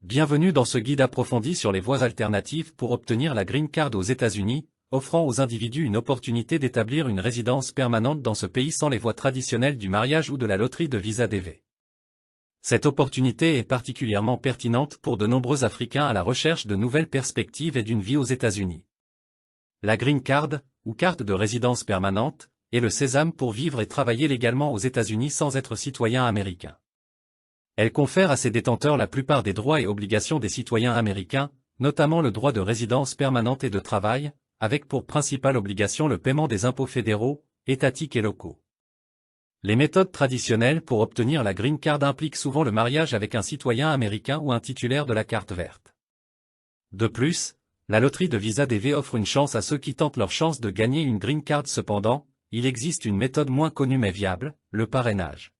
Bienvenue dans ce guide approfondi sur les voies alternatives pour obtenir la Green Card aux États-Unis, offrant aux individus une opportunité d'établir une résidence permanente dans ce pays sans les voies traditionnelles du mariage ou de la loterie de visa DV. Cette opportunité est particulièrement pertinente pour de nombreux Africains à la recherche de nouvelles perspectives et d'une vie aux États-Unis. La Green Card, ou carte de résidence permanente, est le sésame pour vivre et travailler légalement aux États-Unis sans être citoyen américain. Elle confère à ses détenteurs la plupart des droits et obligations des citoyens américains, notamment le droit de résidence permanente et de travail, avec pour principale obligation le paiement des impôts fédéraux, étatiques et locaux. Les méthodes traditionnelles pour obtenir la Green Card impliquent souvent le mariage avec un citoyen américain ou un titulaire de la carte verte. De plus, la loterie de visa DV offre une chance à ceux qui tentent leur chance de gagner une Green Card. Cependant, il existe une méthode moins connue mais viable, le parrainage.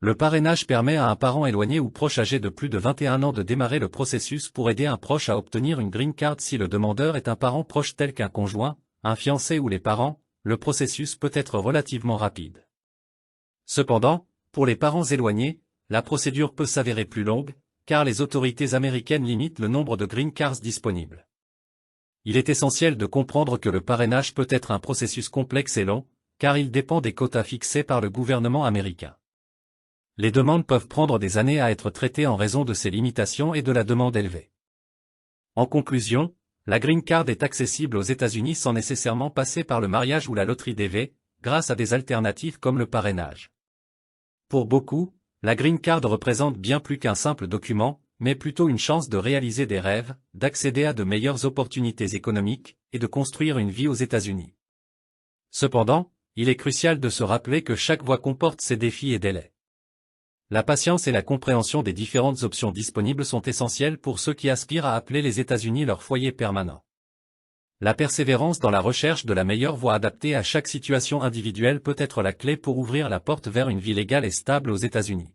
Le parrainage permet à un parent éloigné ou proche âgé de plus de 21 ans de démarrer le processus pour aider un proche à obtenir une Green Card. Si le demandeur est un parent proche tel qu'un conjoint, un fiancé ou les parents, le processus peut être relativement rapide. Cependant, pour les parents éloignés, la procédure peut s'avérer plus longue, car les autorités américaines limitent le nombre de Green Cards disponibles. Il est essentiel de comprendre que le parrainage peut être un processus complexe et long, car il dépend des quotas fixés par le gouvernement américain. Les demandes peuvent prendre des années à être traitées en raison de ces limitations et de la demande élevée. En conclusion, la Green Card est accessible aux États-Unis sans nécessairement passer par le mariage ou la loterie DV, grâce à des alternatives comme le parrainage. Pour beaucoup, la Green Card représente bien plus qu'un simple document, mais plutôt une chance de réaliser des rêves, d'accéder à de meilleures opportunités économiques, et de construire une vie aux États-Unis. Cependant, il est crucial de se rappeler que chaque voie comporte ses défis et délais. La patience et la compréhension des différentes options disponibles sont essentielles pour ceux qui aspirent à appeler les États-Unis leur foyer permanent. La persévérance dans la recherche de la meilleure voie adaptée à chaque situation individuelle peut être la clé pour ouvrir la porte vers une vie légale et stable aux États-Unis.